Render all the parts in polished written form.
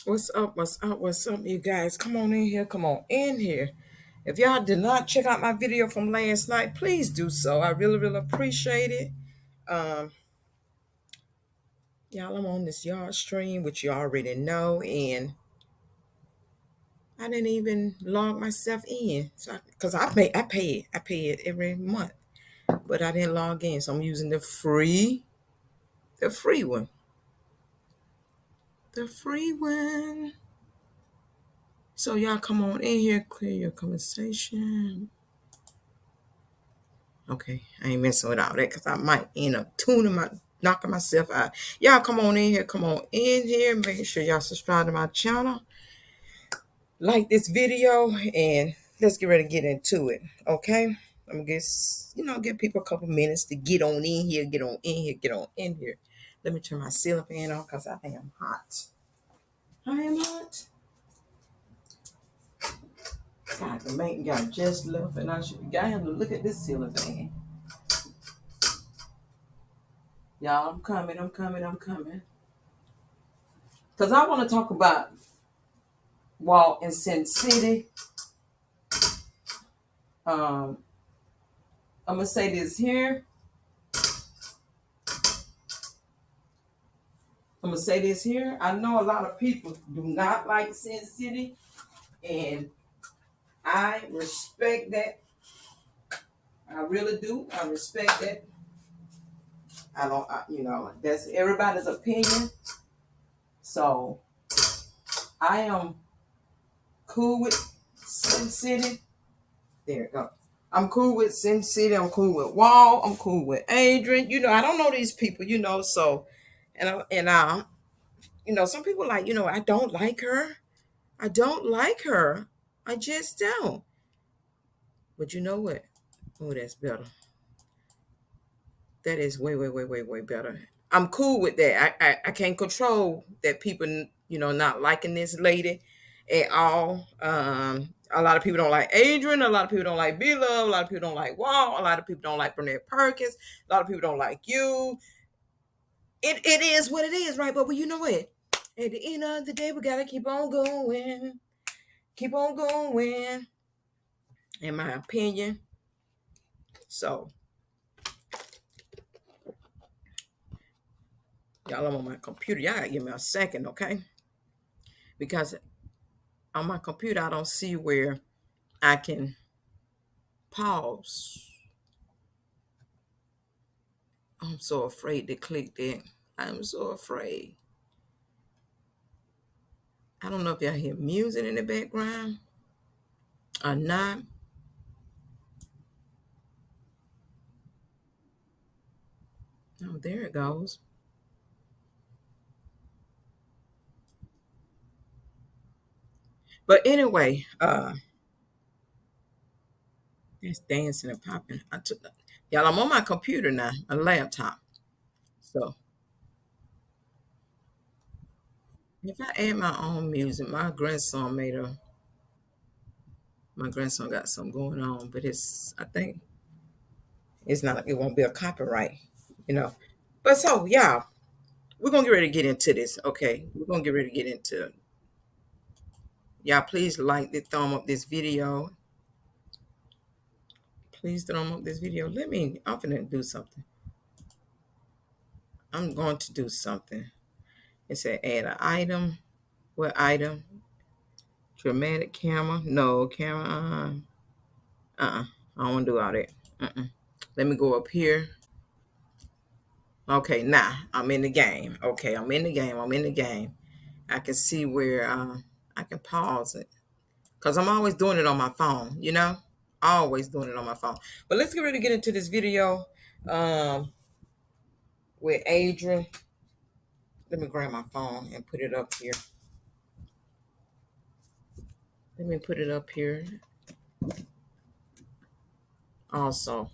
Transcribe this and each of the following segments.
What's up? What's up? What's up, you guys? Come on in here. Come on in here. If y'all did not check out my video from last night, please do so. I really, really appreciate it. Um, y'all, I'm on this yard stream, which you already know, and I didn't even log myself in, so because I pay it every month, but I didn't log in, so I'm using the free one, the free one. So y'all, come on in here, clear your conversation. Okay, I ain't messing with all that because I might end up knocking myself out. Y'all come on in here, come on in here. Make sure y'all subscribe to my channel, like this video, and let's get ready to get into it. Okay, I'm gonna give people a couple minutes to get on in here, get on in here, get on in here. Let me turn my ceiling fan on because I am hot. I am hot. God, the main guy just left, and I should got him to look at this ceiling fan. Y'all, I'm coming, I'm coming, I'm coming. Because I want to talk about Walt in Sin City. Um, I'm gonna say this here. I'm gonna say this here. I know a lot of people do not like Sin City, and I respect that. I really do. I respect that. I don't. That's everybody's opinion. So I am cool with Sin City. There you go. I'm cool with Sin City. I'm cool with Wall. I'm cool with Adrian. I don't know these people. So, some people like, I don't like her. I don't like her. I just don't. But you know what? Oh, that's better. That is way, way, way, way, way better. I'm cool with that. I can't control that people, not liking this lady at all. A lot of people don't like Adrian. A lot of people don't like B Love. A lot of people don't like Wall. A lot of people don't like Burnett Perkins. A lot of people don't like you. It is what it is, right? But you know what? At the end of the day, we gotta keep on going. Keep on going. In my opinion. So, y'all, I'm on my computer. Y'all gotta give me a second, okay? Because on my computer, I don't see where I can pause. I'm so afraid to click that. I'm so afraid. I don't know if y'all hear music in the background or not. Oh, there it goes. But anyway, it's dancing and popping. Y'all, I'm on my computer now, a laptop. So if I add my own music, my grandson got something going on, but I think it's not, it won't be a copyright, you know. But so, y'all, we're gonna get ready to get into this, okay? We're gonna get ready to get into it. Y'all, please like the thumb up this video. Please thumb up this video. I'm gonna do something. I'm going to do something. It said add an item. What item? Dramatic camera. No, camera. I don't want to do all that. Let me go up here. Okay, now I'm in the game. Okay, I'm in the game. I'm in the game. I can see where I can pause it because I'm always doing it on my phone, always doing it on my phone. But let's get ready to get into this video with Adrian. Let me grab my phone and put it up here. Let me put it up here also.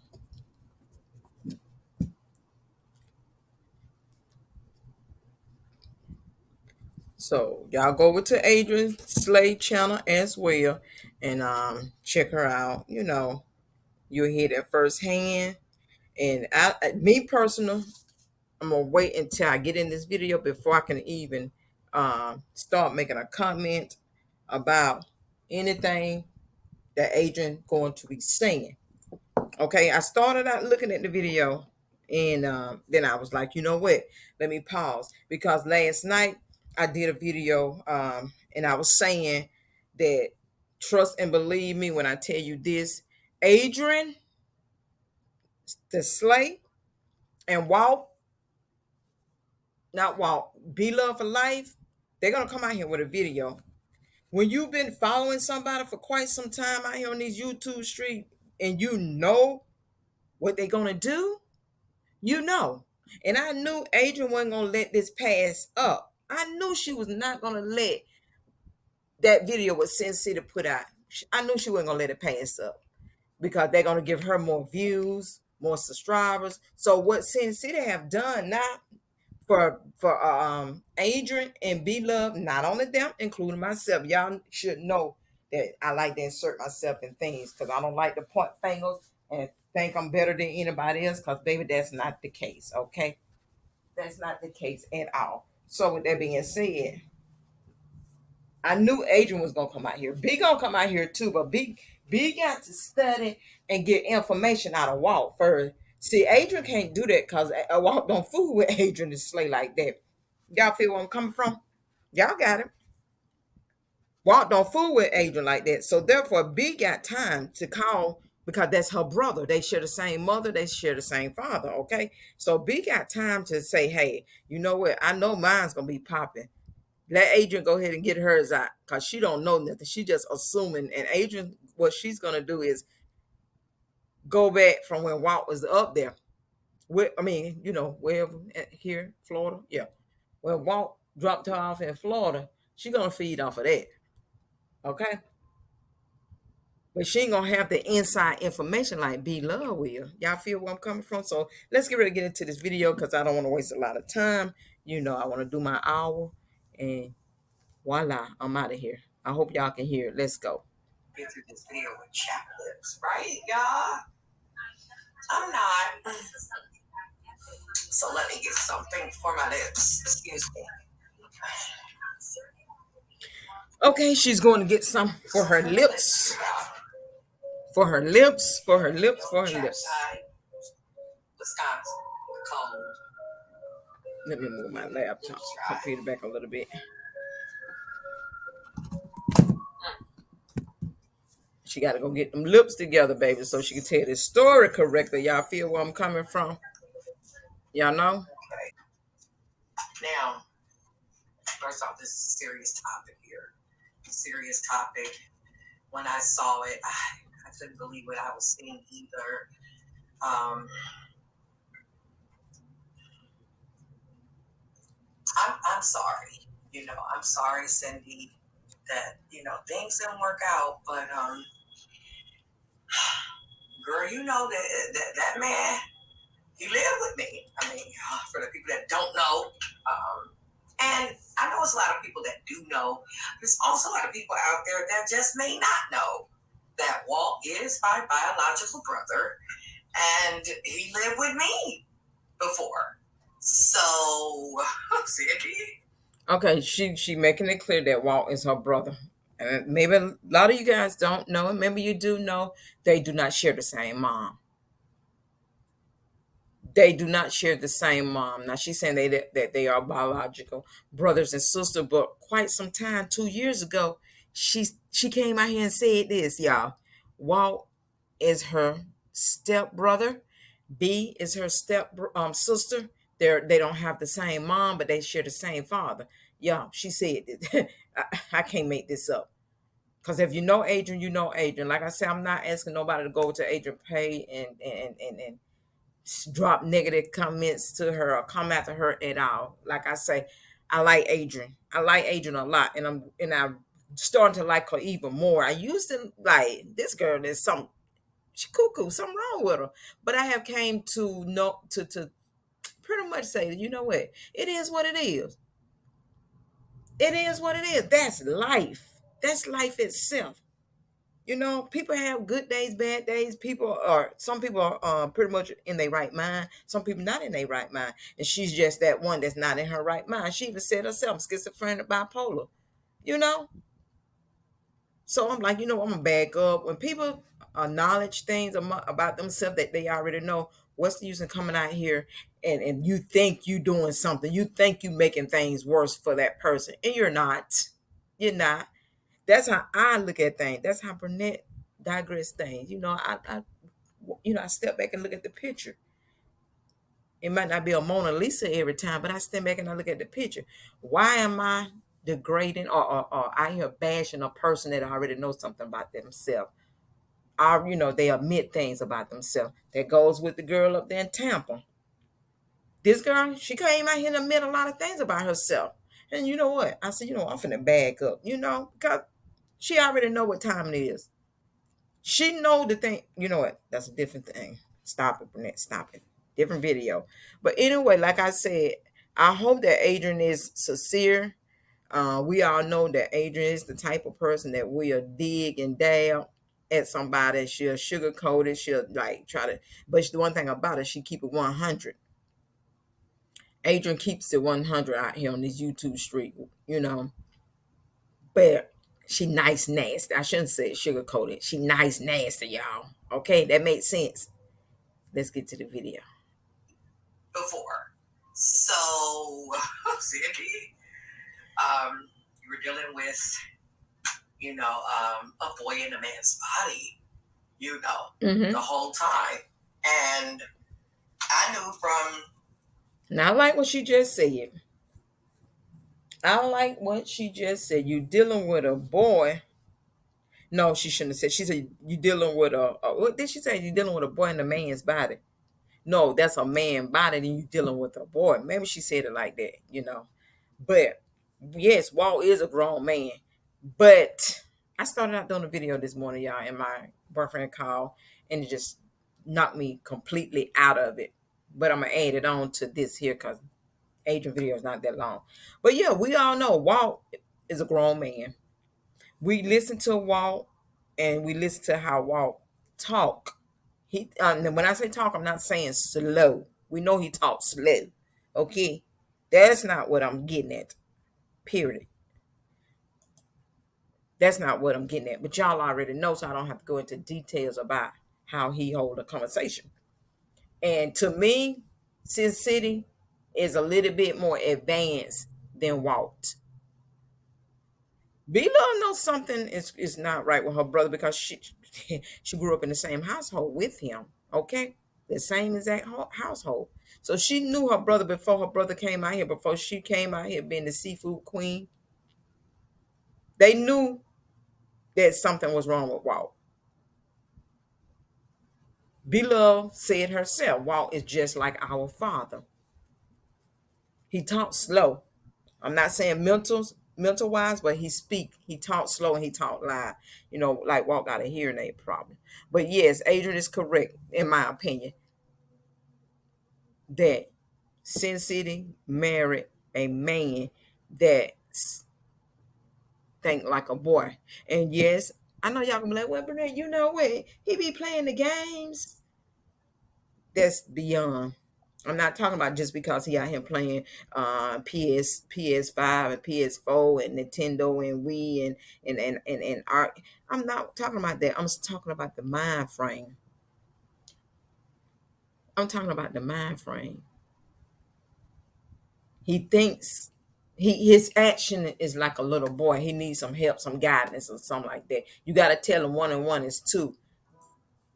So y'all go over to Adrian Slade channel as well and check her out. You'll hear that firsthand. And me personal, I'm gonna wait until I get in this video before I can even start making a comment about anything that Adrian going to be saying. Okay, I started out looking at the video, and then I was like, you know what? Let me pause because last night I did a video, and I was saying that trust and believe me when I tell you this, Adrian, the Slay, and Walt, not Walt, Be Love for Life, they're gonna come out here with a video. When you've been following somebody for quite some time out here on these YouTube street, and you know what they're gonna do, you know. And I knew Adrian wasn't gonna let this pass up. I knew she was not gonna let that video with Sin City put out. I knew she wasn't gonna let it pass up because they're gonna give her more views, more subscribers. So what Sin City have done now for Adrian and B Love, not only them, including myself. Y'all should know that I like to insert myself in things because I don't like to point fingers and think I'm better than anybody else. Because baby, that's not the case. Okay, that's not the case at all. So with that being said, I knew Adrian was gonna come out here. B gonna come out here too, but B got to study and get information out of Walt first. See, Adrian can't do that because Walt don't fool with Adrian to slay like that. Y'all feel where I'm coming from? Y'all got it. Walt don't fool with Adrian like that. So therefore, B got time to call because that's her brother. They share the same mother, they share the same father. Okay. So B got time to say, hey, you know what? I know mine's gonna be popping. Let Adrian go ahead and get hers out because she don't know nothing. She just assuming. And Adrian, what she's gonna do is go back from when Walt was up there. I mean, wherever here, Florida, yeah. When Walt dropped her off in Florida, she gonna feed off of that. Okay. But she ain't gonna have the inside information like B Love will. Y'all feel where I'm coming from? So let's get ready to get into this video because I don't want to waste a lot of time. I want to do my hour and voila, I'm out of here. I hope y'all can hear it. Let's go. Get through this video with chapped lips, right, y'all? I'm not. So let me get something for my lips. Excuse me. Okay, she's going to get some for her lips. For her lips, for her lips, for her lips. Wisconsin, cold. Let me move my laptop computer back a little bit. She got to go get them lips together, baby, so she can tell this story correctly. Y'all feel where I'm coming from? Y'all know? Now, first off, this is a serious topic here. Serious topic. When I saw it, I couldn't believe what I was seeing either. I'm sorry. I'm sorry, Cindy, that, things didn't work out, but girl, that man, he lived with me. I mean, for the people that don't know, and I know it's a lot of people that do know. There's also a lot of people out there that just may not know that Walt is my biological brother, and he lived with me before. So, Cindy. Okay, she making it clear that Walt is her brother. And maybe a lot of you guys don't know, and maybe you do know, they do not share the same mom. They do not share the same mom. Now she's saying that they are biological brothers and sisters, but quite some time, 2 years ago, she came out here and said this, y'all. Walt is her step brother. B is her step sister. They don't have the same mom, but they share the same father. Y'all, she said it. I can't make this up. Because if you know Adrian, you know Adrian. Like I said, I'm not asking nobody to go to Adrian Pay and drop negative comments to her or come after her at all. Like I say, I like Adrian. I like Adrian a lot, and I'm starting to like her even more. I used to like this girl. There's some she cuckoo, something wrong with her. But I have came to know to pretty much say, you know what? It is what it is. It is what it is. That's life. That's life itself. You know, people have good days, bad days. Some people are pretty much in their right mind. Some people not in their right mind. And she's just that one that's not in her right mind. She even said herself, schizophrenic, bipolar. You know, so I'm like, I'm gonna back up. When people acknowledge things about themselves that they already know, what's the use in coming out here and you think you doing something? You think you making things worse for that person, and you're not. You're not. That's how I look at things. That's how Burnett digress things. I step back and look at the picture. It might not be a Mona Lisa every time, but I step back and I look at the picture. Why am I degrading or I here bashing a person that already knows something about themselves? They admit things about themselves. That goes with the girl up there in Tampa. This girl, she came out here and admit a lot of things about herself. And you know what? I said, I'm finna back up, because she already know what time it is. She know the thing. You know what? That's a different thing. Stop it, Burnett. Stop it. Different video. But anyway, like I said, I hope that Adrian is sincere. We all know that Adrian is the type of person that will dig and dab at somebody. She'll sugarcoat it. She'll like try to. But the one thing about it, she keep it 100. Adrian keeps it 100 out here on this YouTube street. But she nice nasty. I shouldn't say sugar coated. She nice nasty, y'all. Okay, that makes sense. Let's get to the video. Before. So, Cindy, you were dealing with, a boy in a man's body, the whole time. And I knew from. Now, I like what she just said. I like what she just said. You dealing with a boy. No, she shouldn't have said. She said you dealing with what did she say? You dealing with a boy in a man's body. No, that's a man body, then you dealing with a boy. Maybe she said it like that. But yes, Walt is a grown man. But I started out doing a video this morning, y'all, and my boyfriend called and it just knocked me completely out of it. But I'm gonna add it on to this here because Adrian video is not that long. But yeah, we all know Walt is a grown man. We listen to Walt and we listen to how Walt talk. When I say talk, I'm not saying slow. We know he talks slow. Okay, that's not what I'm getting at. Period. That's not what I'm getting at. But y'all already know, so I don't have to go into details about how he hold a conversation. And to me, Sin City is a little bit more advanced than Walt. B-Love knows something is not right with her brother because she grew up in the same household with him. Okay, the same exact household. So she knew her brother before her brother came out here. Before she came out here being the seafood queen, they knew that something was wrong with Walt. B-Love said herself, Walt is just like our father. He talks slow. I'm not saying mental wise, but he talks slow and he talk loud. Like Walt got a hearing aid problem. But yes, Adrian is correct, in my opinion, that Sin City married a man that think like a boy. And yes, I know y'all gonna be like, well, Burnett, you know what? He be playing the games. That's beyond. I'm not talking about just because he out here playing PS5 and PS4 and Nintendo and Wii and art. I'm not talking about that. I'm talking about the mind frame. I'm talking about the mind frame. He thinks his action is like a little boy. He needs some help, some guidance, or something like that. You got to tell him 1 and 1 is 2.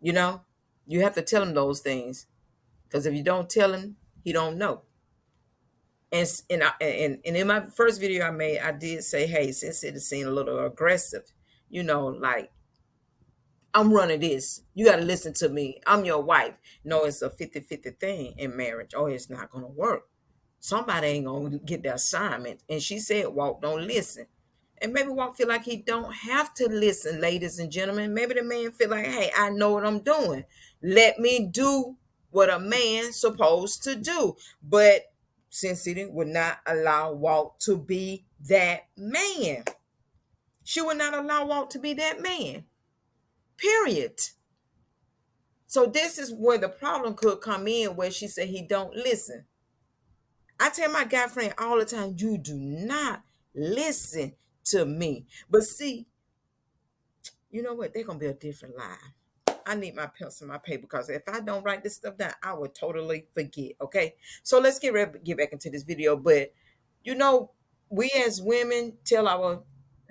You know, you have to tell him those things because if you don't tell him, he don't know. And in my first video I made, I did say, hey, since it seemed a little aggressive, like I'm running this. You got to listen to me. I'm your wife. No, it's a 50-50 thing in marriage. Oh, it's not going to work. Somebody ain't going to get the assignment. And she said, Walt, don't listen. And maybe Walt feel like he don't have to listen, ladies and gentlemen. Maybe the man feel like, hey, I know what I'm doing. Let me do what a man's supposed to do. But Sin City would not allow Walt to be that man. She would not allow Walt to be that man. Period. So this is where the problem could come in, where she said he don't listen. I tell my guy friend all the time, you do not listen to me. But see, you know what? They're gonna be a different lie. I need my pencil and my paper because if I don't write this stuff down, I would totally forget. Okay. So let's get back into this video. But you know, we as women tell our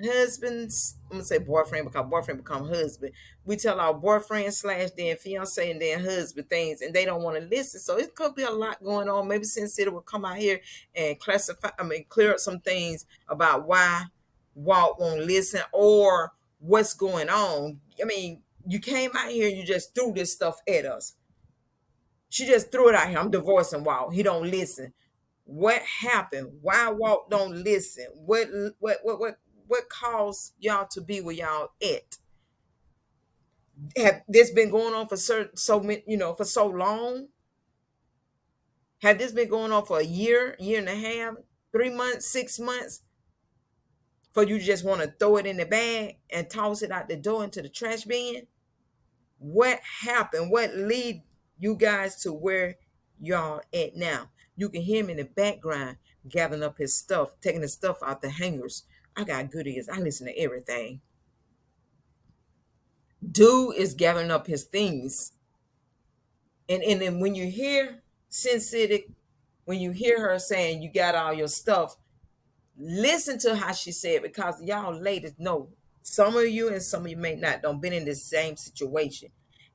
husbands, I'm gonna say boyfriend because boyfriend become husband. We tell our boyfriend slash then fiance and then husband things, and they don't want to listen. So it could be a lot going on. Maybe Sin City will come out here and clear up some things about why Walt won't listen or what's going on. I mean, you came out here and you just threw this stuff at us. She just threw it out here. I'm divorcing Walt. He don't listen. What happened? Why Walt don't listen? What caused y'all to be where y'all at? Have this been going on for so many, for so long? Have this been going on for a year and a half, 3 months, 6 months? For you just want to throw it in the bag and toss it out the door into the trash bin? What happened? What lead you guys to where y'all at now? You can hear him in the background gathering up his stuff, taking the stuff out the hangers. I got good ears. I listen to everything. Dude is gathering up his things. And then when you hear Sin City, when you hear her saying you got all your stuff, listen to how she said, because y'all ladies know, some of you and some of you may not don't been in the same situation,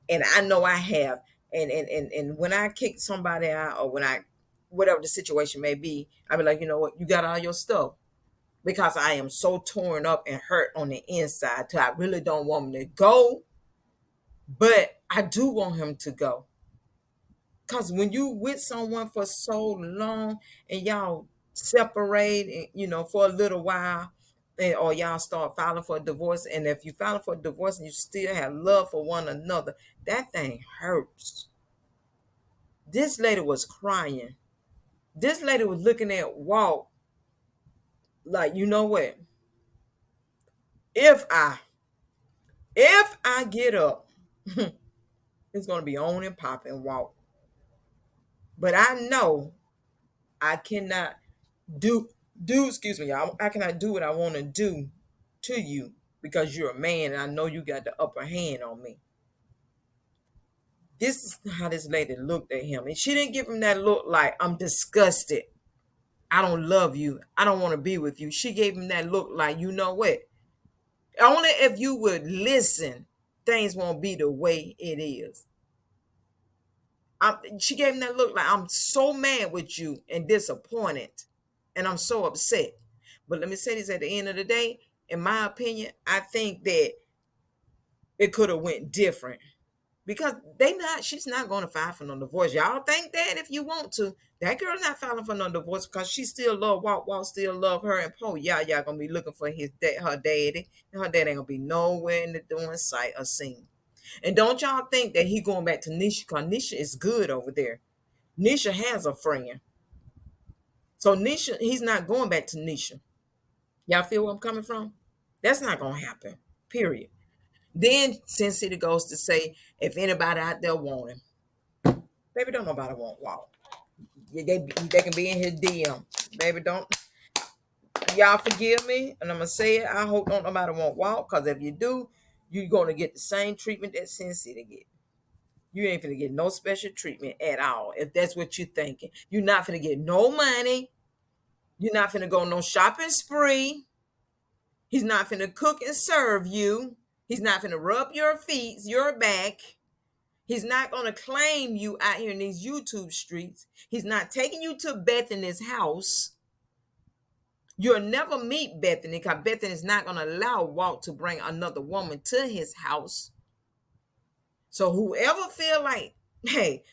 and I know I have. And when I kick somebody out, or when I, whatever the situation may be, I be like, you know what, you got all your stuff, because I am so torn up and hurt on the inside till I really don't want him to go, but I do want him to go. Because when you with someone for so long and y'all separate, and, for a little while, or y'all start filing for a divorce, and if you filing for a divorce and you still have love for one another, that thing hurts. This lady was crying. This lady was looking at Walt like, you know what? If I get up, it's gonna be on and popping, Walt. But I know I cannot do excuse me, y'all. I cannot do what I want to do to you because you're a man and I know you got the upper hand on me. This is how this lady looked at him. And she didn't give him that look like, I'm disgusted. I don't love you. I don't want to be with you. She gave him that look like, you know what? Only if you would listen, things won't be the way it is. She gave him that look like, I'm so mad with you and disappointed, and I'm so upset. But let me say this, at the end of the day, in my opinion, I think that it could have went different, because she's not going to file for no divorce. Y'all think that if you want to. That girl's not filing for no divorce because she still love Walt still love her, and y'all gonna be looking for her daddy, and her daddy ain't gonna be nowhere in the doing sight or scene. And don't y'all think that he going back to Nisha, because Nisha is good over there. Nisha has a friend. So Nisha, he's not going back to Nisha. Y'all feel where I'm coming from? That's not gonna happen. Period. Then Sin City goes to say, if anybody out there want him, baby, don't nobody want Walt. They can be in his DM. Baby, don't, y'all forgive me, and I'm gonna say it. I hope don't nobody want Walt, because if you do, you're gonna get the same treatment that Sin City get. You ain't gonna get no special treatment at all. If that's what you're thinking, you're not gonna get no money. You're not gonna go no shopping spree. He's not finna cook and serve you. He's not finna rub your feet, your back. He's not gonna claim you out here in these YouTube streets. He's not taking you to Bethany's house. You'll never meet Bethany, because Bethany is not gonna allow Walt to bring another woman to his house. So whoever feel like, hey,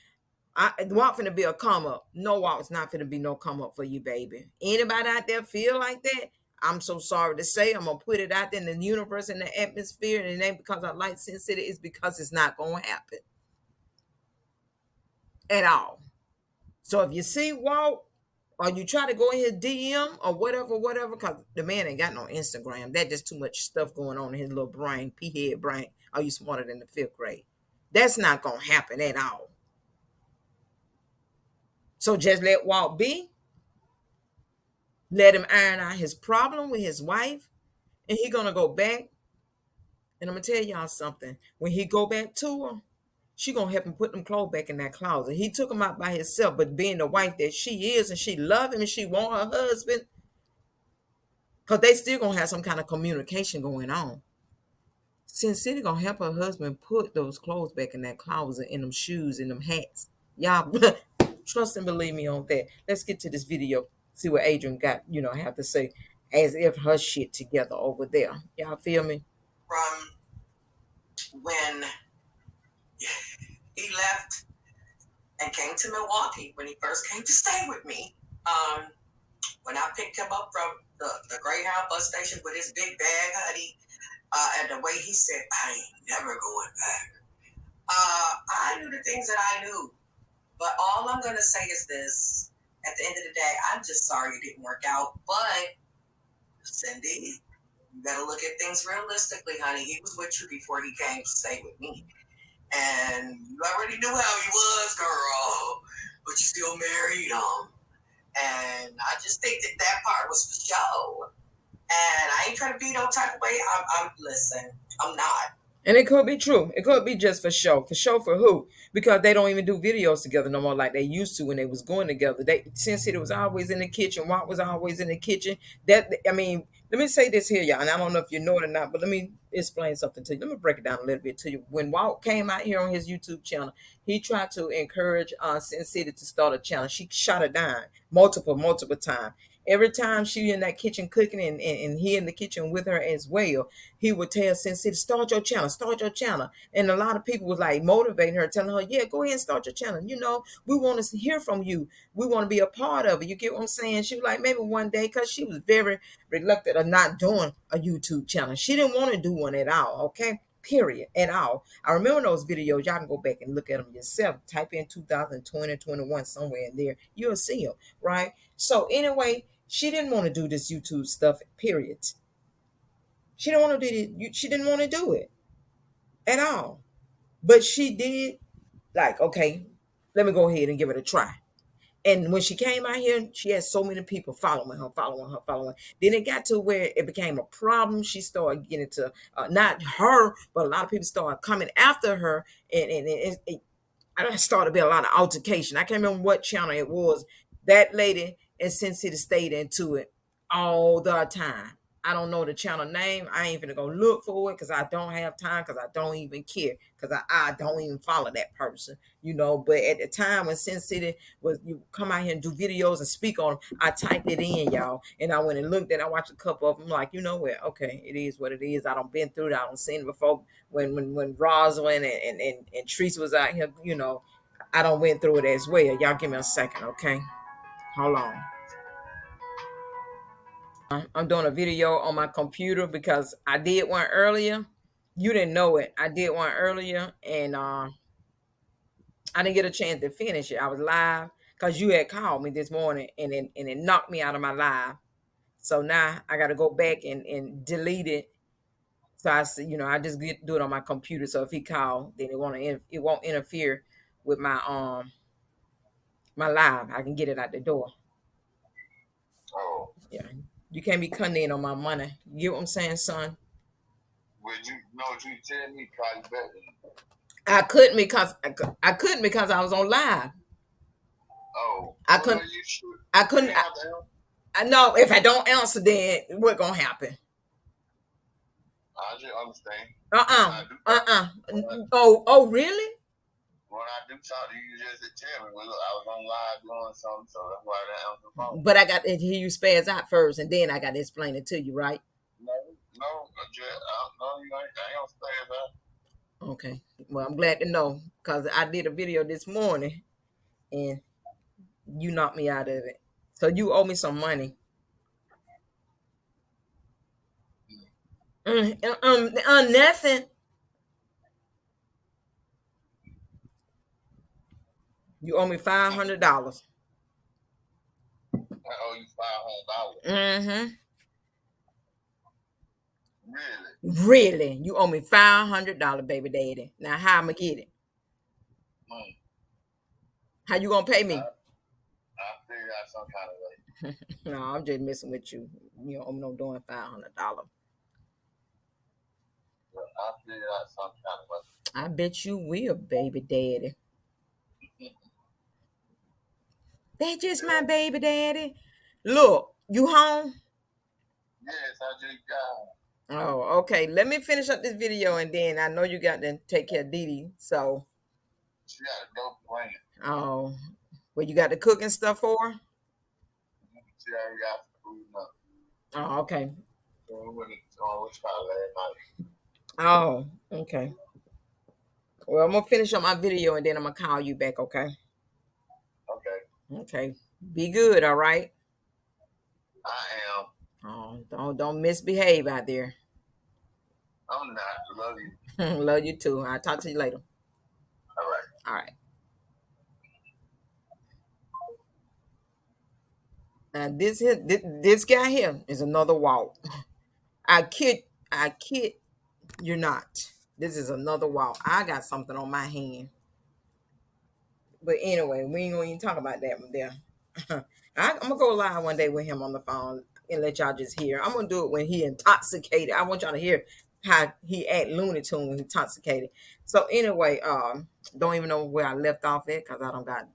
Walt finna be a come up. No, Walt's not finna be no come up for you, baby. Anybody out there feel like that? I'm so sorry to say. I'm gonna put it out there in the universe, in the atmosphere, and it ain't because I like Sin City. It's because it's not gonna happen at all. So if you see Walt, or you try to go in his DM or whatever, because the man ain't got no Instagram. That just too much stuff going on in his little brain, pea head brain. Are you smarter than the fifth grade? That's not gonna happen at all. So just let Walt be. Let him iron out his problem with his wife, and he gonna go back. And I'm gonna tell y'all something. When he go back to her, she gonna help him put them clothes back in that closet. He took them out by himself, but being the wife that she is, and she love him, and she want her husband, cause they still gonna have some kind of communication going on. Sin City gonna help her husband put those clothes back in that closet, and them shoes, and them hats. Y'all trust and believe me on that. Let's get to this video. See what Adrian got, have to say, as if her shit together over there. Y'all feel me? From when he left and came to Milwaukee, when he first came to stay with me, when I picked him up from the Greyhound bus station with his big bag, honey, and the way he said, I ain't never going back. I knew the things that I knew. But all I'm going to say is this. At the end of the day, I'm just sorry it didn't work out. But, Cindy, you got to look at things realistically, honey. He was with you before he came to stay with me. And you already knew how he was, girl. But you still married him. And I just think that part was for show. And I ain't trying to be no type of way. Listen, I'm not. And it could be true. It could be just for show. For show for who? Because they don't even do videos together no more like they used to when they was going together. Since it was always in the kitchen, Walt was always in the kitchen. Let me say this here, y'all, and I don't know if you know it or not, but let me explain something to you. Let me break it down a little bit to you. When Walt came out here on his YouTube channel, he tried to encourage Sin City to start a channel. She shot it down multiple times. Every time she in that kitchen cooking and he in the kitchen with her as well, he would tell Sin City, start your channel. And a lot of people was like motivating her, telling her, yeah, go ahead and start your channel. We want to hear from you. We want to be a part of it. You get what I'm saying? She was like, maybe one day, because she was very reluctant of not doing a YouTube channel. She didn't want to do one at all, okay? Period, at all. I remember those videos. Y'all can go back and look at them yourself. Type in 2020, 21, somewhere in there. You'll see them, right? So anyway, she didn't want to do this YouTube stuff, period. She didn't want to do it. She didn't want to do it at all. But she did, like, okay, let me go ahead and give it a try. And when she came out here, she had so many people following her. Then it got to where it became a problem. She started getting to, not her, but a lot of people started coming after her. And I started to be a lot of altercation. I can't remember what channel it was. That lady in Sin City stayed into it all the time. I don't know the channel name. I ain't gonna go look for it because I don't have time, because I don't even care, because I don't even follow that person, But at the time when Sin City was, you come out here and do videos and speak on them, I typed it in, y'all, and I went and looked and I watched a couple of them. Like, you know what? Okay, it is what it is. I don't been through that. I don't seen it before. When Rosalind and Treese was out here, I don't went through it as well. Y'all give me a second, okay? Hold on. I'm doing a video on my computer because I did one earlier. You didn't know it. I did one earlier, and I didn't get a chance to finish it. I was live because you had called me this morning, and it knocked me out of my live. So now I got to go back and delete it. So I said, I just do it on my computer. So if he called, then it won't interfere with my live. I can get it out the door. Oh. Yeah. You can't be cutting in on my money. You get what I'm saying, son? Well, you know what you tell me, call you back. I couldn't because I was on live. Oh. I couldn't. I couldn't. I know if I don't answer, then what's gonna happen? I just understand. Oh, really? When I do talk to you, you just tell me, well, look, I was on live doing something, so that's why I answered the phone. But I got to hear you spaz out first, and then I got to explain it to you, right? No, you ain't gonna spaz out. Okay. Well, I'm glad to know, because I did a video this morning, and you knocked me out of it. So you owe me some money. Nothing. You owe me $500. I owe you $500. Mm-hmm. Really? Really? You owe me $500, baby daddy. Now how I'ma get it? Mm. How you gonna pay me? I'll figure out some kind of way. No, I'm just messing with you. You know, I'm not doing $500. But I'll figure out some kind of way. I bet you will, baby daddy. That's just my baby daddy. Look, you home? Yes, I just got. Oh, okay. Let me finish up this video and then I know you got to take care of Dee Dee. So, She got a dope plan. oh, well, you got the cooking stuff for her? She already got some food enough. Oh, okay. So we went on which part last night. Oh, okay. Well, I'm gonna finish up my video and then I'm gonna call you back, okay? Okay. Okay. Be good, all right? I am. Oh, don't misbehave out there. I'm not. Love you. Love you too. I'll talk to you later. All right. All right. Now this guy here is another walk. I kid you're not. This is another walk. I got something on my hand. But anyway, we ain't gonna even talk about that one there. I'm gonna go live one day with him on the phone and let y'all just hear. I'm gonna do it when he intoxicated. I want y'all to hear how he act Looney Tune when he intoxicated. So anyway, don't even know where I left off at because I don't got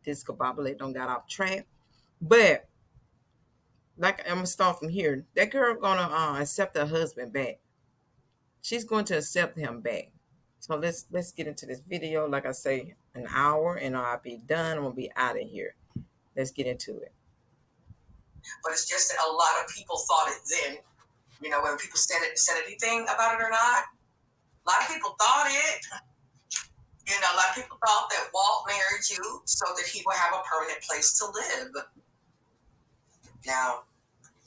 discombobulated, don't got off track. But like I'm gonna start from here. That girl gonna accept her husband back. She's going to accept him back. So let's get into this video. Like I say, an hour and I'll be done. I'm gonna be out of here. Let's get into it. But it's just that a lot of people thought it then. You know, whether people said anything about it or not. A lot of people thought it. You know, a lot of people thought that Walt married you so that he would have a permanent place to live. Now,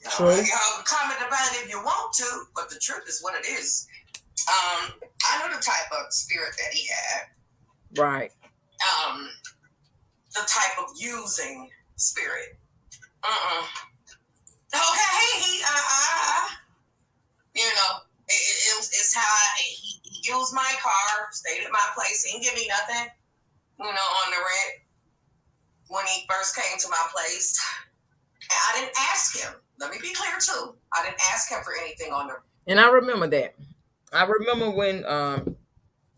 y'all comment about it if you want to, but the truth is what it is. I know the type of spirit that he had. Right. The type of using spirit. Okay, you know, it's how he used my car, stayed at my place, he didn't give me nothing, you know, on the rent when he first came to my place. And I didn't ask him. Let me be clear too. I didn't ask him for anything on the. And I remember that. I remember when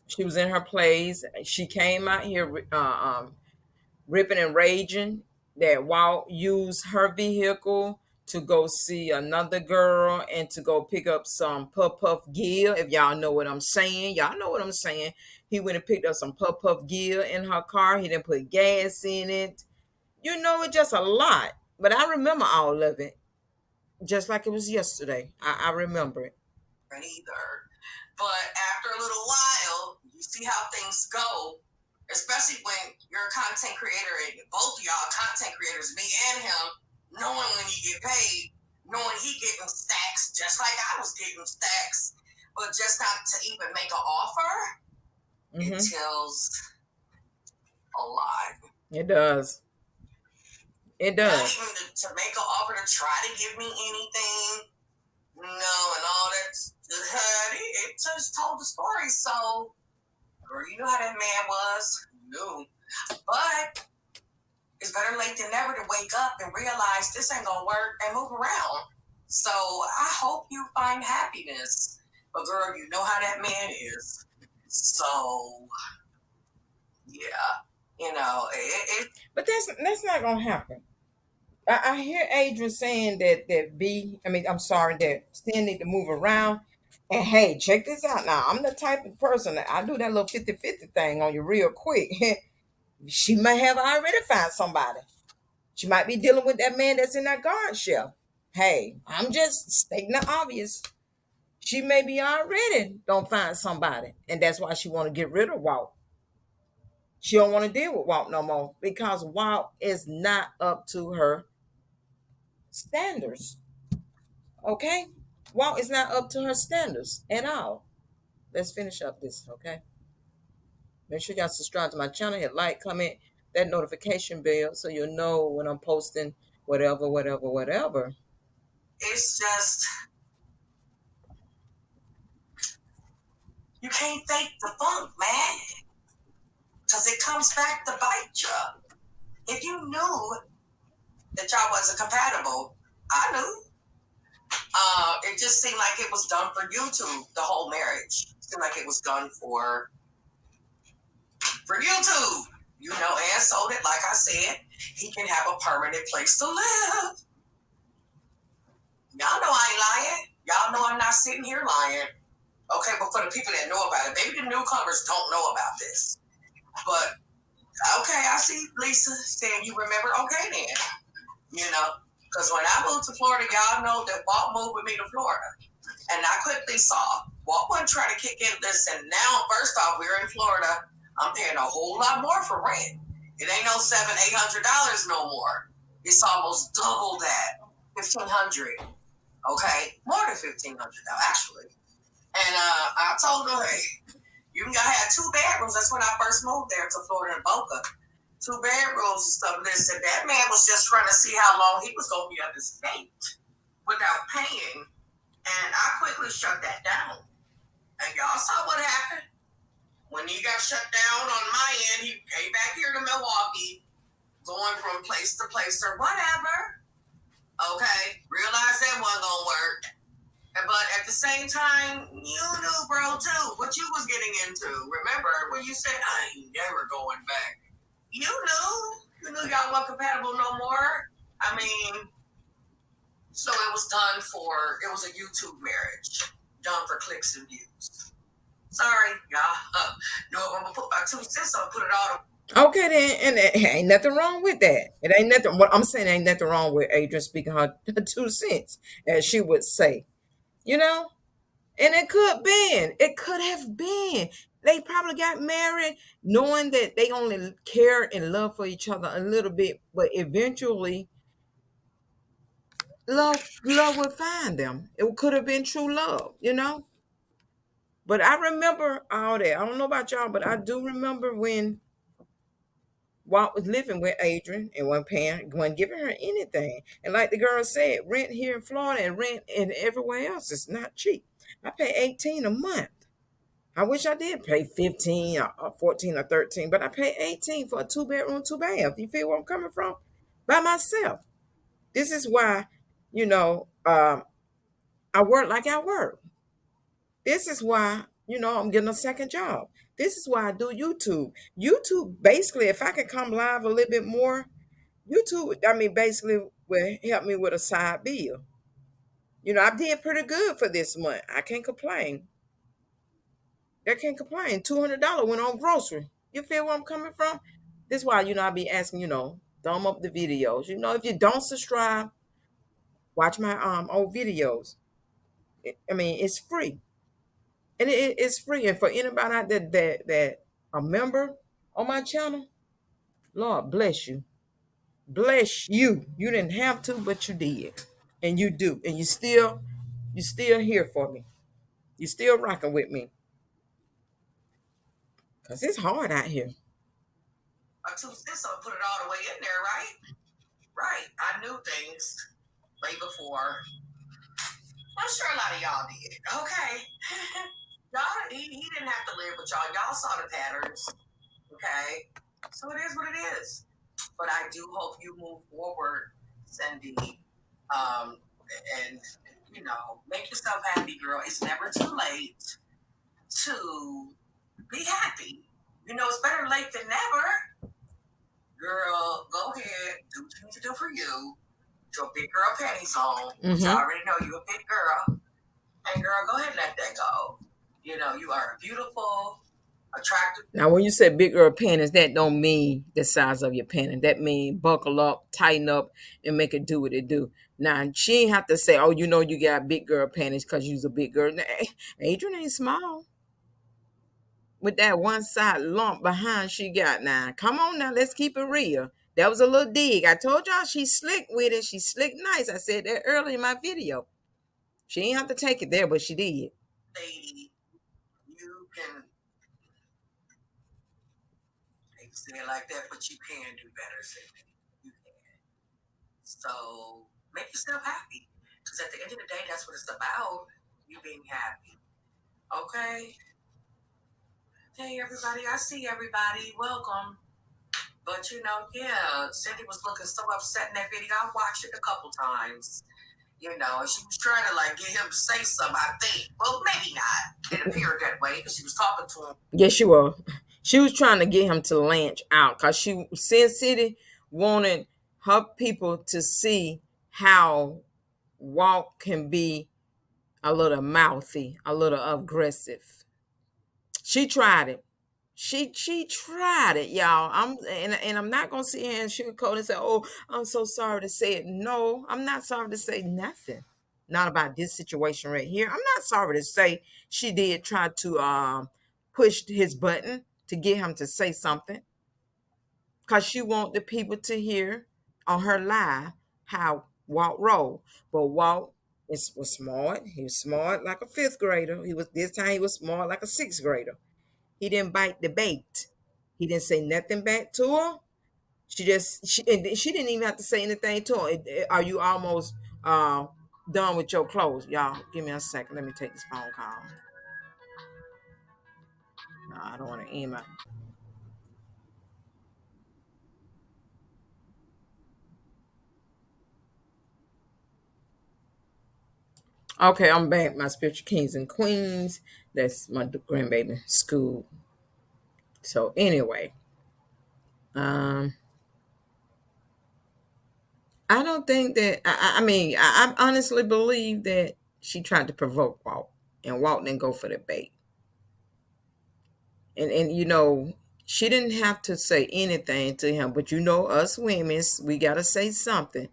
she was in her place. She came out here ripping and raging that Walt used her vehicle to go see another girl and to go pick up some Puff Puff gear. If y'all know what I'm saying, y'all know what I'm saying. He went and picked up some Puff Puff gear in her car. He didn't put gas in it. You know, it's just a lot. But I remember all of it, just like it was yesterday. I remember it. Either. But after a little while, you see how things go, especially when you're a content creator and both of y'all content creators, me and him, knowing when you get paid, knowing he getting stacks just like I was getting stacks, but just not to even make an offer, it tells a lot. It does. It does. Not even to make an offer to try to give me anything. No, and all that. It just told the story. So, girl, you know how that man was. No. But it's better late than never to wake up and realize this ain't gonna work and move around. So I hope you find happiness. But girl, you know how that man is. So yeah, you know it. But that's not gonna happen. I hear Adrian saying I'm sorry, that Stan need to move around. And hey, check this out now. I'm the type of person that I do that little 50-50 thing on you real quick. She might have already found somebody. She might be dealing with that man that's in that guard shelf. Hey, I'm just stating the obvious. She may be already don't find somebody. And that's why she want to get rid of Walt. She don't want to deal with Walt no more because Walt is not up to her standards. Okay? Walt is not up to her standards at all. Let's finish up this, okay? Make sure y'all subscribe to my channel, hit like, comment, that notification bell so you'll know when I'm posting whatever. It's just You can't fake the funk, man. Because it comes back to bite you. If you knew that y'all wasn't compatible, I knew. It just seemed like it was done for YouTube, the whole marriage. It seemed like it was done for YouTube. You know, and so that, like I said, he can have a permanent place to live. Y'all know I ain't lying. Y'all know I'm not sitting here lying. Okay, but for the people that know about it, maybe the newcomers don't know about this. But okay, I see Lisa saying you remember. Okay, then. You know, because when I moved to Florida, y'all know that Walt moved with me to Florida. And I quickly saw Walt wasn't trying to kick in this. And now, first off, we're in Florida. I'm paying a whole lot more for rent. It ain't no $700-800 no more. It's almost double that. $1,500. Okay, more than $1,500 actually. And I told her, hey, you can have 2 bedrooms. That's when I first moved there to Florida in Boca. 2 bedrooms and stuff. Listen, that man was just trying to see how long he was going to be at the state without paying. And I quickly shut that down. And y'all saw what happened. When he got shut down on my end, he came back here to Milwaukee, going from place to place or whatever. Okay, realized that wasn't going to work. But at the same time, you knew, bro, too, what you was getting into. Remember when you said, I ain't never going back. You knew y'all weren't compatible no more. I mean, so it was it was a YouTube marriage, done for clicks and views. Sorry, y'all. No, I'm gonna put my 2 cents on, put it all. Okay, then, and it ain't nothing wrong with that. It ain't nothing. What I'm saying ain't nothing wrong with Adrian speaking her 2 cents, as she would say. You know, and it could have been. They probably got married knowing that they only care and love for each other a little bit, but eventually love would find them. It could have been true love, you know? But I remember all that. I don't know about y'all, but I do remember when Walt was living with Adrian and wasn't giving her anything. And like the girl said, rent here in Florida and rent in everywhere else is not cheap. I pay 18 a month. I wish I did pay 15 or 14 or 13, but I pay 18 for a 2 bedroom, 2 bath. You feel where I'm coming from? By myself. This is why, you know, I work like I work. This is why, I'm getting a second job. This is why I do YouTube. YouTube, basically, if I can come live a little bit more, YouTube, basically will help me with a side bill. I did pretty good for this month. I can't complain. I can't complain. $200 went on grocery. You feel where I'm coming from? This is why, I be asking, thumb up the videos. If you don't subscribe, watch my old videos. It's free. And it's free. And for anybody out there that a member on my channel, Lord bless you. Bless you. You didn't have to, but you did. And you do. And you still here for me. You still rocking with me. Cause it's hard out here. I took this, I put it all the way in there, right? Right. I knew things way before. I'm sure a lot of y'all did. Okay. Y'all, he didn't have to live with y'all. Y'all saw the patterns. Okay. So it is what it is. But I do hope you move forward, Cindy. And make yourself happy, girl. It's never too late to be happy. It's better late than never. Girl, go ahead, do what you need to do for you. Put your big girl panties on. Mm-hmm. I already know you're a big girl. And girl, go ahead and let that go. You are beautiful, attractive. Now, when you say big girl panties, that don't mean the size of your panties. That mean buckle up, tighten up, and make it do what it do. Now, she ain't have to say, oh, you got big girl panties because you's a big girl. Adrian ain't small. With that one side lump behind she got now. Come on now, let's keep it real. That was a little dig. I told y'all she's slick with it. She's slick nice. I said that earlier in my video. She ain't have to take it there, but she did. Lady, you can say it like that, but you can do better, Cindy. You can. So make yourself happy. Because at the end of the day, that's what it's about. You being happy. Okay? Hey everybody, I see everybody. Welcome. But yeah, Cindy was looking so upset in that video. I watched it a couple times. And she was trying to like get him to say something, I think. Well, maybe not. It appeared that way because she was talking to him. Yes, she was. She was trying to get him to lynch out because Sin City wanted her people to see how Walt can be a little mouthy, a little aggressive. She tried it. She tried it, y'all. And I'm not gonna sit here and sugarcoat and say, "Oh, I'm so sorry to say it." No, I'm not sorry to say nothing. Not about this situation right here. I'm not sorry to say she did try to push his button to get him to say something because she want the people to hear on her live how Walt rolled. But Walt was smart. He was smart like a fifth grader. This time he was smart like a sixth grader. He didn't bite the bait. He didn't say nothing back to her. She didn't even have to say anything to her. Are you almost uh done with your clothes, y'all? Give me a second. Let me take this phone call. No, I don't want to end my. Okay, I'm back. My spiritual kings and queens. That's my grandbaby school. So anyway, um, I don't think that. I mean, I honestly believe that she tried to provoke Walt, and Walt didn't go for the bait. And she didn't have to say anything to him, but us women, we gotta say something,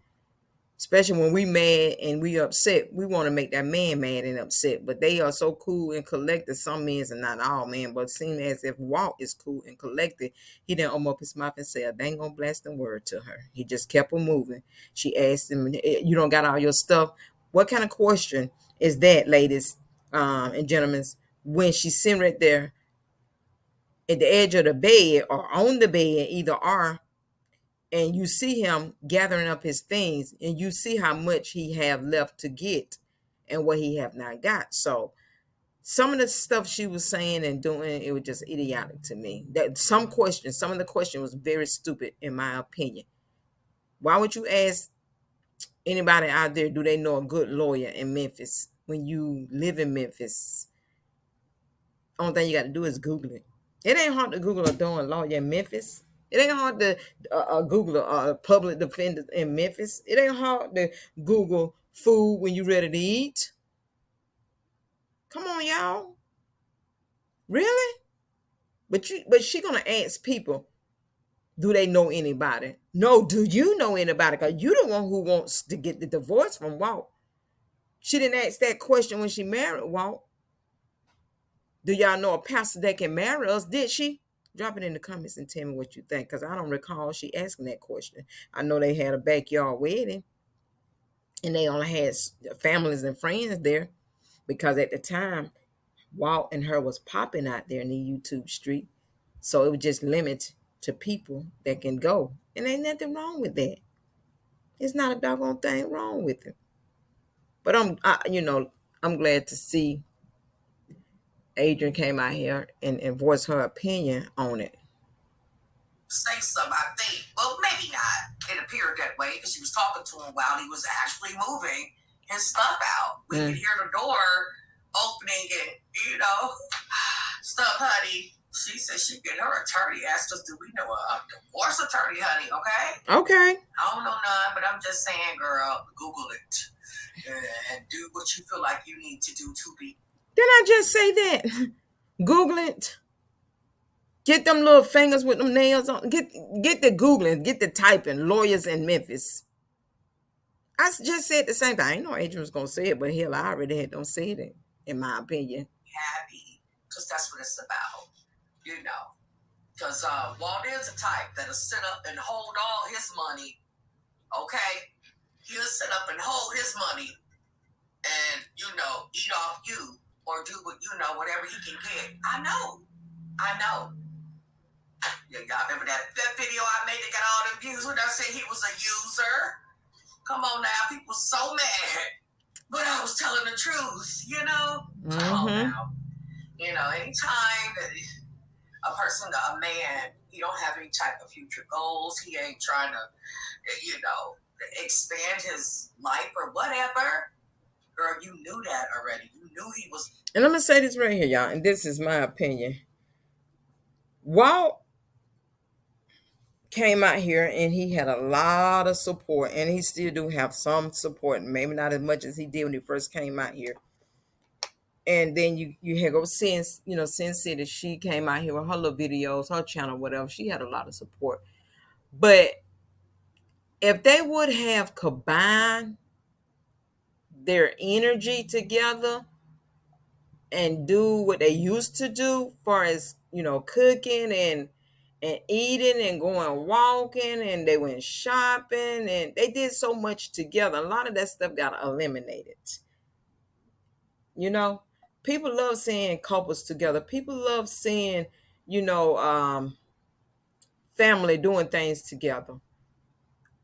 especially when we mad and we upset. We want to make that man mad and upset, but they are so cool and collected. Some men are not all men, but seem as if Walt is cool and collected. He didn't open up his mouth and say a dang on blasting word to her. He just kept her moving. She asked him, "You don't got all your stuff?" What kind of question is that, ladies and gentlemen? When she's sitting right there at the edge of the bed or on the bed, either or, and you see him gathering up his things, and you see how much he have left to get and what he have not got. So some of the stuff she was saying and doing, it was just idiotic to me. That some of the question was very stupid in my opinion. Why would you ask anybody out there, do they know a good lawyer in Memphis when you live in Memphis? Only thing you got to do is Google it. It ain't hard to Google a doing lawyer in Memphis. It ain't hard to Google a public defender in Memphis. It ain't hard to Google food when you ready to eat. Come on, y'all. Really? But she gonna ask people, do they know anybody? No, do you know anybody? Because you the one who wants to get the divorce from Walt. She didn't ask that question when she married Walt. Do y'all know a pastor that can marry us? Did she? Drop it in the comments and tell me what you think, because I don't recall she asking that question. I know they had a backyard wedding and they only had families and friends there because at the time, Walt and her was popping out there in the YouTube street. So it was just limited to people that can go. And ain't nothing wrong with that. It's not a doggone thing wrong with it. But I'm glad to see Adrian came out here and voiced her opinion on it. Say something, I think. Well, maybe not. It appeared that way because she was talking to him while he was actually moving his stuff out. We could hear the door opening and, stuff, honey. She said she'd get her attorney, asked us, do we know a divorce attorney, honey? Okay. I don't know none, but I'm just saying, girl, Google it and do what you feel like you need to do to be. Didn't I just say that? Google it. Get them little fingers with them nails on. Get the Googling. Get the typing. Lawyers in Memphis. I just said the same thing. I ain't know Adrian was going to say it, but hell, I already had them say it, in my opinion. Happy, because that's what it's about, Because Walt is a type that'll sit up and hold all his money, okay? He'll sit up and hold his money and, eat off you or do whatever he can get. I know. Yeah, y'all remember that video I made that got all the views when I said he was a user? Come on now, people so mad. But I was telling the truth, Come on now. Anytime that a person, a man, he don't have any type of future goals. He ain't trying to, expand his life or whatever. Girl, you knew that already. You knew he was. And I'm gonna say this right here, y'all, and this is my opinion. Walt came out here and he had a lot of support, and he still do have some support, maybe not as much as he did when he first came out here. And then you had go Sin City. She came out here with her little videos, her channel, whatever. She had a lot of support. But if they would have combined their energy together and do what they used to do, far as cooking and eating and going walking, and they went shopping, and they did so much together. A lot of that stuff got eliminated. People love seeing couples together. People love seeing family doing things together.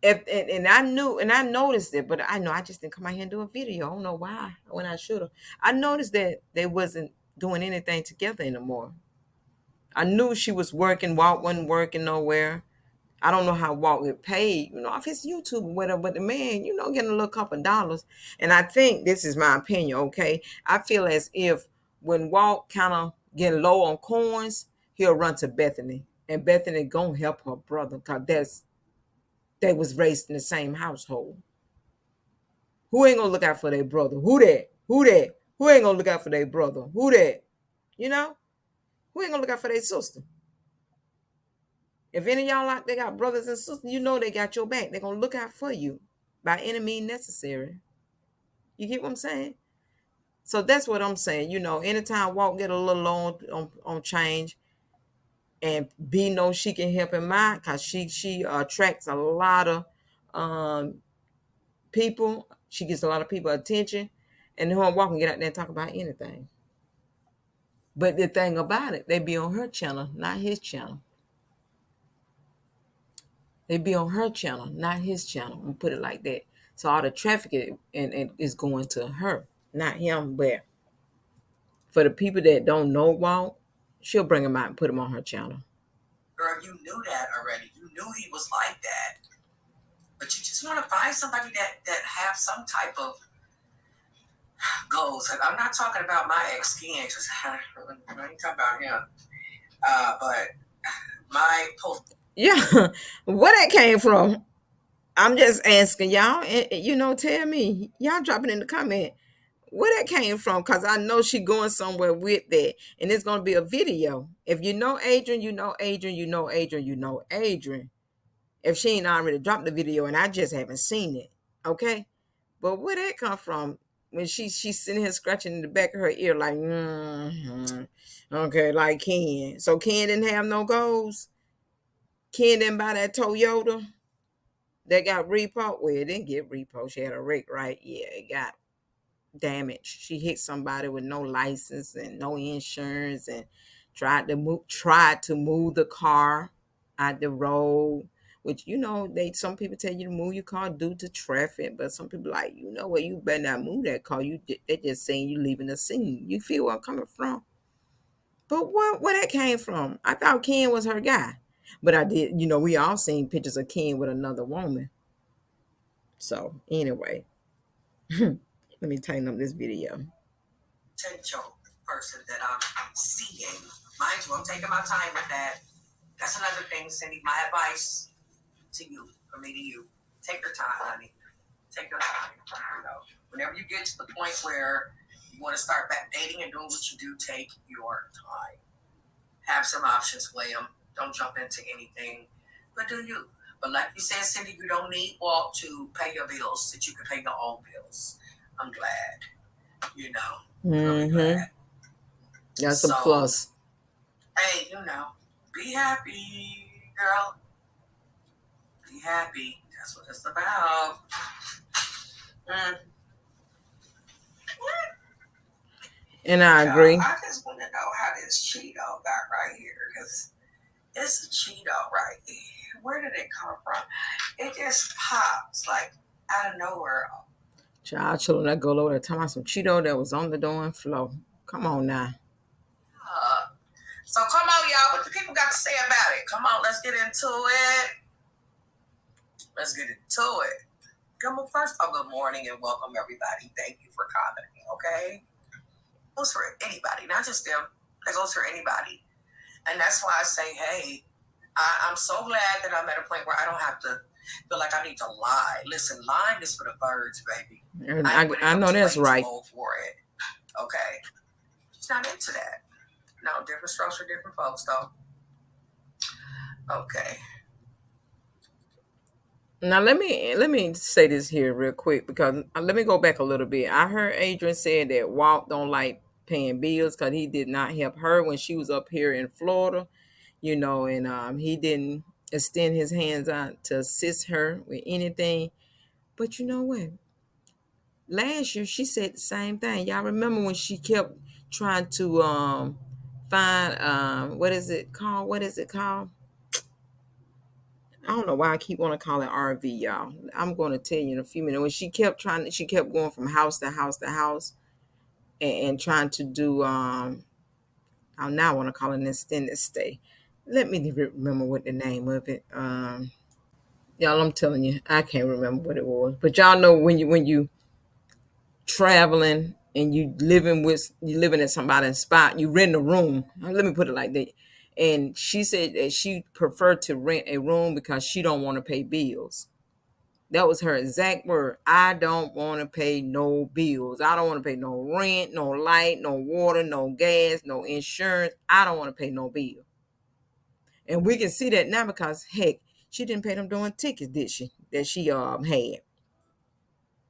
And I noticed it, but I just didn't come out here and do a video. I don't know why, when I should have. I noticed that they wasn't doing anything together anymore. I knew she was working. Walt wasn't working nowhere. I don't know how Walt get paid, off his YouTube or whatever, but the man, getting a little couple dollars. And I think, this is my opinion, okay? I feel as if when Walt kind of getting low on coins, he'll run to Bethany. And Bethany gonna help her brother, because they was raised in the same household. Who ain't gonna look out for their brother? Who that? Who that? Who ain't gonna look out for their brother? Who that? Who ain't gonna look out for their sister? If any of y'all out there got brothers and sisters, they got your back. They're going to look out for you by any means necessary. You get what I'm saying? So that's what I'm saying. Anytime Walt get a little low on change, and B knows she can help him out, because she attracts a lot of people. She gets a lot of people attention. And then Walt can get out there and talk about anything. But the thing about it, they be on her channel, not his channel. They be on her channel, not his channel. I'm put it like that. So all the traffic is going to her, not him. But for the people that don't know Walt, she'll bring him out and put him on her channel. Girl, you knew that already. You knew he was like that. But you just want to find somebody that have some type of goals. And I'm not talking about my ex-king. I ain't talking about him. But my post. Yeah, where that came from? I'm just asking y'all, and tell me. Y'all drop it in the comment where that came from, because I know she going somewhere with that, and it's going to be a video. If you know Adrian, you know Adrian, you know Adrian, you know Adrian. If she ain't already dropped the video and I just haven't seen it, okay? But where that come from? When she's sitting here scratching in the back of her ear like, okay, like Ken. So Ken didn't have no goals. Ken didn't buy that Toyota that got repo. Well, it didn't get repo. She had a wreck, right? Yeah, it got damaged. She hit somebody with no license and no insurance, and tried to move the car out the road. Which some people tell you to move your car due to traffic, but some people like, what, you better not move that car. They're just saying you leaving the scene. You feel where I'm coming from? But where that came from? I thought Ken was her guy, but I did. We all seen pictures of Ken with another woman. So anyway, let me tighten up this video. Potential person that I'm seeing. Mind you, I'm taking my time with that. That's another thing, Cindy. My advice to you, from me to you, take your time, honey. Take your time. Whenever you get to the point where you want to start back dating and doing what you do, take your time. Have some options, weigh them. Don't jump into anything, but do you. But like you said, Cindy, you don't need Walt to pay your bills, that you can pay your own bills. I'm glad. Really glad. That's a plus. Hey, be happy, girl. Be happy. That's what it's about. And I agree. I just want to know how this Cheeto got right here, because it's a Cheeto right here. Where did it come from? It just pops like out of nowhere. Child, children that go over there talking about some Cheeto that was on the door and flow. Come on now. So come on, y'all. What the people got to say about it? Come on, let's get into it. Let's get into it. Come on, first, good morning and welcome everybody. Thank you for commenting. Okay, it goes for anybody, not just them. It goes for anybody, and that's why I say, hey, I'm so glad that I'm at a point where I don't have to feel like I need to lie. Listen, lying is for the birds, baby. I know that's right. For it. Okay, she's not into that. No, different strokes for different folks, though. Okay. Now let me say this here real quick because let me go back a little bit. I heard Adrian said that Walt don't like paying bills because he did not help her when she was up here in Florida, and he didn't extend his hands out to assist her with anything. But you know what? Last year she said the same thing. Y'all remember when she kept trying to find what is it called? I don't know why I keep wanting to call it RV, y'all. I'm going to tell you in a few minutes. When she kept going from house to house to house and trying to do, I now want to call it an extended stay. Let me remember what the name of it. Y'all, I'm telling you, I can't remember what it was. But y'all know when you traveling and you living at somebody's spot, you rent a room. Let me put it like that. And she said that she preferred to rent a room because she don't want to pay bills. That was her exact word. I don't want to pay no bills. I don't want to pay no rent, no light, no water, no gas, no insurance. I don't want to pay no bill. And we can see that now because, heck, she didn't pay them doing tickets, did she? That she had.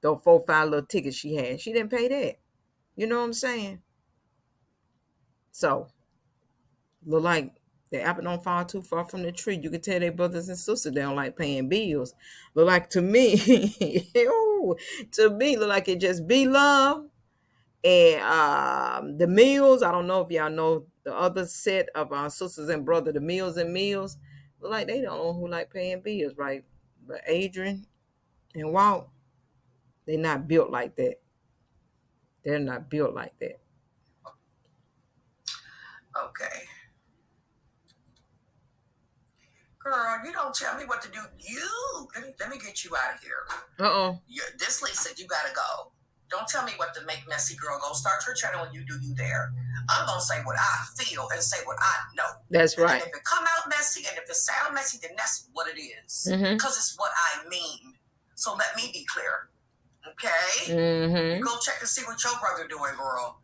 Those 4-5 little tickets she had. She didn't pay that. You know what I'm saying? So, look like the apple don't fall too far from the tree. You can tell their brothers and sisters they don't like paying bills. Look like to me, look like it just be love. And the Mills, I don't know if y'all know the other set of our sisters and brother, the Mills and Mills. Look like they don't know who like paying bills, right? But Adrian and Walt, they're not built like that. They're not built like that. Okay. Girl, you don't tell me what to do. Let me get you out of here. This Lisa, you gotta go. Don't tell me what to make messy, girl. Go start your channel when you do you there. I'm gonna say what I feel and say what I know. That's right. And if it come out messy and if it sound messy, then that's what it is. Because it's what I mean. So let me be clear. Okay? You go check and see what your brother doing, girl.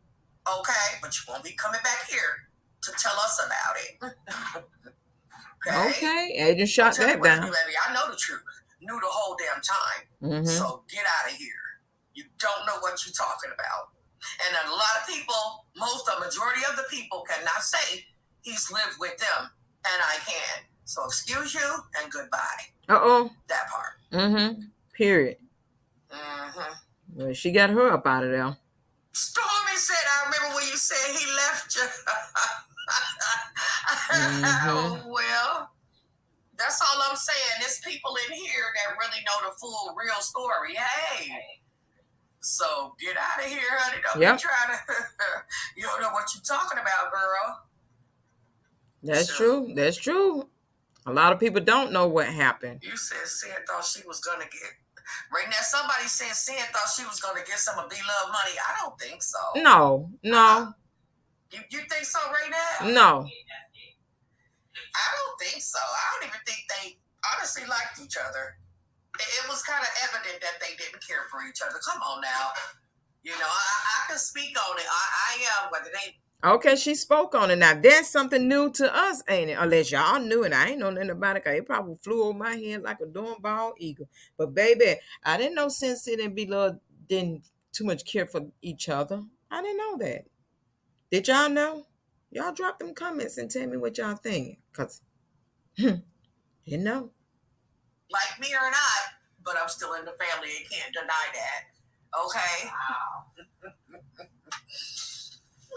Okay? But you won't be coming back here to tell us about it. Okay, Adrian shot that down. Baby, I know the truth. Knew the whole damn time. So get out of here. You don't know what you're talking about. And a lot of people, majority of the people cannot say he's lived with them, and I can. So excuse you and goodbye. That part. Period. Well, she got her up out of there. Stormy said, I remember when you said he left you. Well, that's all I'm saying. There's people in here that really know the full real story. Hey. So get out of here, honey. Don't be trying to you don't know what you're talking about, girl. That's true. That's true. A lot of people don't know what happened. You said Sin thought she was gonna get right now. Somebody said Sin thought she was gonna get some of B-Love money. I don't think so. No. You think so right now? No. I don't think so. I don't even think they honestly liked each other. It was kind of evident that they didn't care for each other. Come on now. You know, I can speak on it. I whether they... Okay, she spoke on it. Now, that's something new to us, ain't it? Unless y'all knew it. I ain't know nothing about it. It probably flew over my head like a dornball eagle. But, baby, I didn't know Sin City and B-Love didn't too much care for each other. I didn't know that. Did y'all know? Y'all drop them comments and tell me what y'all think. Because, didn't know. Like me or not, but I'm still in the family and can't deny that. Okay?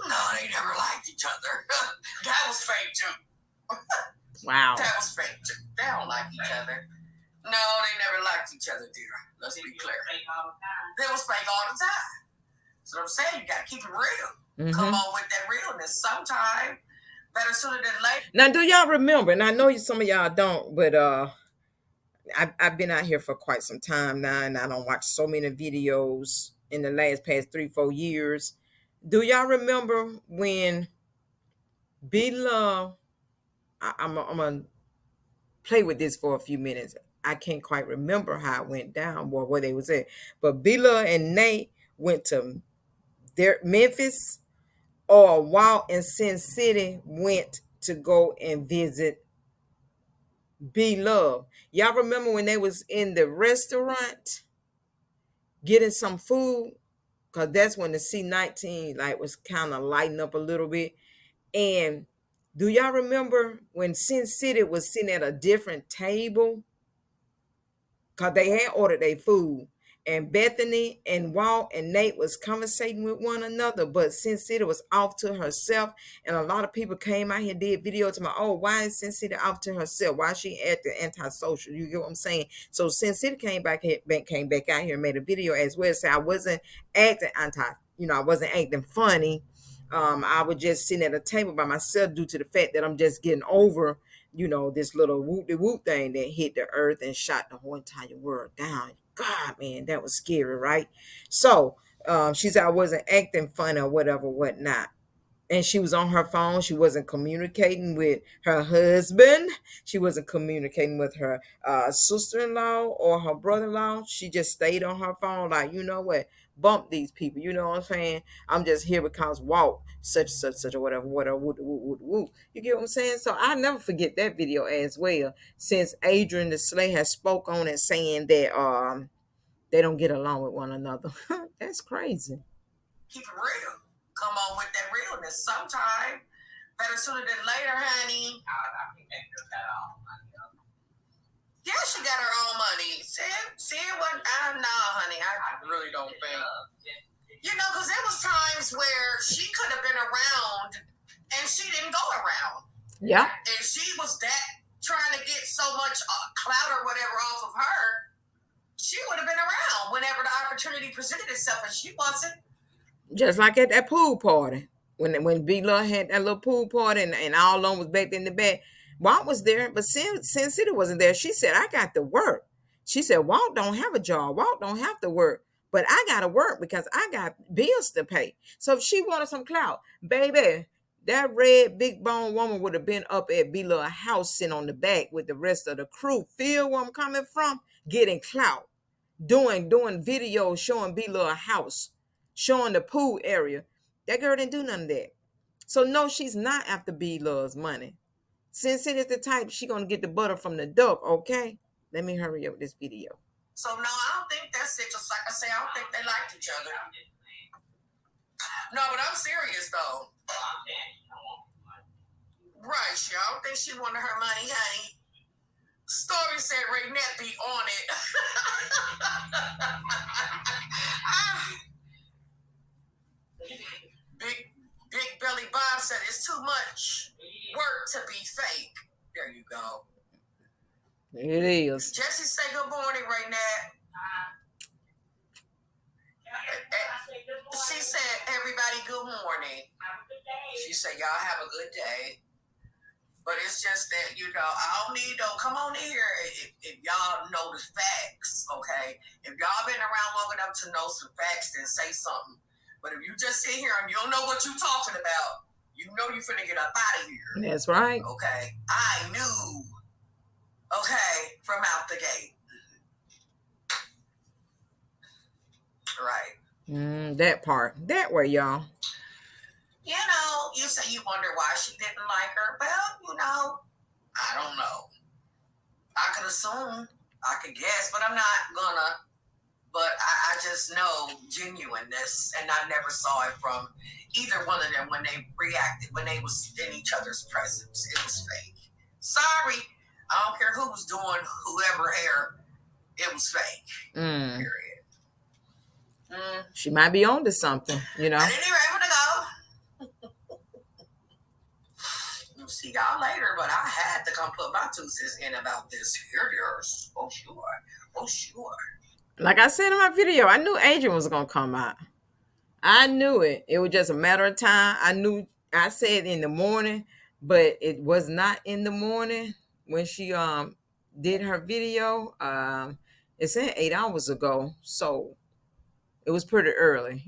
No, they never liked each other. That was fake too. Wow. That was fake too. They don't like each other. No, they never liked each other, dear. Let's be clear. They was fake all the time. So I'm saying you gotta keep it real. Come on with that realness sometime. Better sooner than later. Now, do y'all remember? And I know some of y'all don't, but I've been out here for quite some time now, and I don't watch so many videos in the past 3-4 years. Do y'all remember when B Love? I'm gonna play with this for a few minutes. I can't quite remember how it went down or where they was at, but B Love and Nate went to their Memphis, or Walt and Sin City went to go and visit B Love. Y'all remember when they was in the restaurant getting some food? Cause that's when the C19 like was kind of lighting up a little bit. And do y'all remember when Sin City was sitting at a different table? Cause they had ordered their food. And Bethany and Walt and Nate was conversating with one another, but Sin City was off to herself. And a lot of people came out here, did video to my, oh, why is Sin City off to herself? Why is she acting antisocial? You get what I'm saying? So Sin City came back out here and made a video as well. Say I wasn't acting I wasn't acting funny. I was just sitting at a table by myself due to the fact that I'm just getting over this little whoop thing that hit the earth and shot the whole entire world down. God, man, that was scary, right? So she said I wasn't acting funny or whatever, whatnot. And she was on her phone. She wasn't communicating with her husband. She wasn't communicating with her sister-in-law or her brother-in-law. She just stayed on her phone like, you know what? Bump these people. You know what I'm saying? I'm just here because Walt, such or whatever, woo. You get what I'm saying? So I never forget that video as well. Since Adrian the Slay has spoke on it saying that they don't get along with one another. That's crazy. Keep it real. Come on with that realness. Sometime better sooner than later, honey. I can't make that all. Yeah, she got her own money. See what? No, honey, I really don't think. Because there was times where she could have been around and she didn't go around. Yeah. If she was that trying to get so much clout or whatever off of her, she would have been around whenever the opportunity presented itself, and she wasn't. Just like at that pool party. When B Love had that little pool party and all of them was back in the back. Walt was there, but Sin City wasn't there. She said, I got to work. She said, Walt don't have a job. Walt don't have to work. But I got to work because I got bills to pay. So if she wanted some clout, baby, that red big bone woman would have been up at B Love's house sitting on the back with the rest of the crew. Feel where I'm coming from? Getting clout. Doing videos showing B Love's house. Showing the pool area. That girl didn't do none of that. So no, she's not after B Love's money. Sin City is the type she gonna get the butter from the duck, okay? Let me hurry up with this video. So no, I don't think that's it. Just like I say, I don't think they liked each other. No, but I'm serious though. Right, she. I don't think she wanted her money, honey. Story said Raynette be on it. Big Belly Bob said it's too much work to be fake. There you go. It is. Jesse say good morning, Raynette. She said, everybody, good morning. She said, y'all have a good day. But it's just that, come on in here if y'all know the facts, okay? If y'all been around long enough to know some facts, then say something. But if you just sit here and you don't know what you're talking about, you know you're finna get up out of here. That's right. Okay? I knew, from out the gate. Right. That part. That way, y'all. You say you wonder why she didn't like her. Well, I don't know. I could assume, I could guess, but I'm not gonna. But I just know genuineness, and I never saw it from either one of them when they reacted, when they was in each other's presence. It was fake. Sorry. I don't care who was doing whoever hair. It was fake. Period. She might be on to something, I didn't even able to go. See y'all later, but I had to come put my 2 cents in about this. Yours. Oh, sure. Like I said in my video, I knew Adrian was going to come out. I knew it. It was just a matter of time. I said in the morning, but it was not in the morning when she did her video. It said 8 hours ago, so it was pretty early.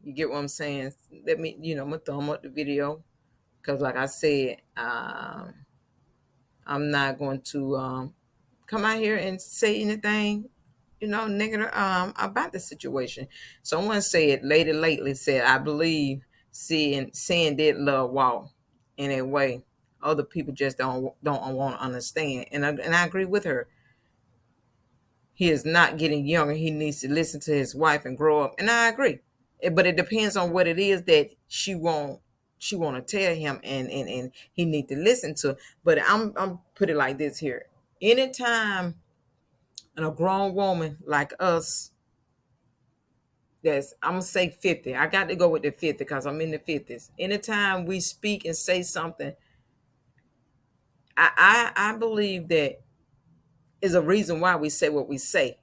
You get what I'm saying? Let me, I'm gonna thumb up the video because, like I said, I'm not going to come out here and say anything, negative about the situation. Someone said, Lady Lately said, I believe sin did love Walt in a way other people just don't want to understand, and I agree with her. He is not getting younger. He needs to listen to his wife and grow up, and I agree. But it depends on what it is that she want to tell him, and he need to listen to. But I'm put it like this here: anytime a grown woman like us, that's, I'm gonna say 50. I got to go with the 50 because I'm in the 50s. Anytime we speak and say something, I believe that is a reason why we say what we say.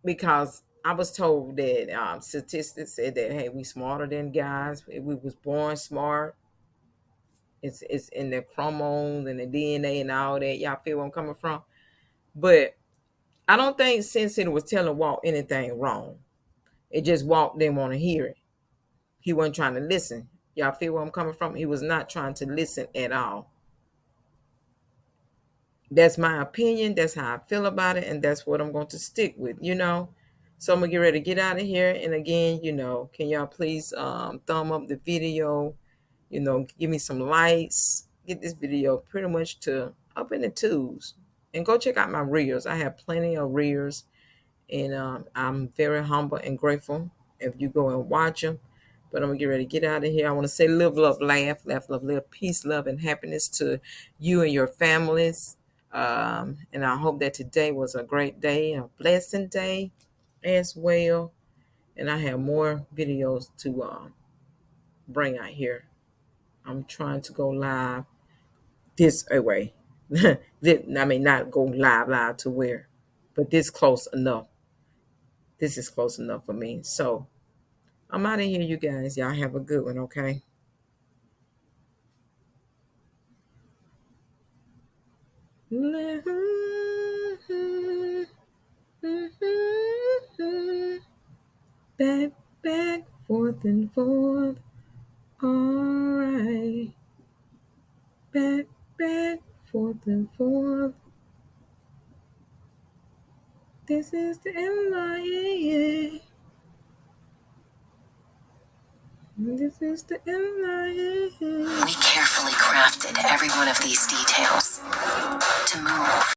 Because I was told that statistics said that, hey, we smarter than guys. We was born smart. It's in the chromosomes and the DNA and all that. Y'all feel where I'm coming from? But I don't think Sin City was telling Walt anything wrong. It just Walt didn't want to hear it. He wasn't trying to listen. Y'all feel where I'm coming from? He was not trying to listen at all. That's my opinion. That's how I feel about it. And that's what I'm going to stick with, So I'm going to get ready to get out of here. And again, can y'all please thumb up the video, give me some likes, get this video pretty much to up in the twos. And go check out my reels. I have plenty of reels. And I'm very humble and grateful if you go and watch them. But I'm going to get ready to get out of here. I want to say live, love, laugh, live, peace, love, and happiness to you and your families. And I hope that today was a great day, a blessing day as well. And I have more videos to bring out here. I'm trying to go live this way. I mean, not go live to where, but this close enough. This is close enough for me. So I'm out of here, you guys. Y'all have a good one, okay? Back, forth and forth. All right. Back, forth and forth. This is the MIA. This is the MIA. We carefully crafted every one of these details to move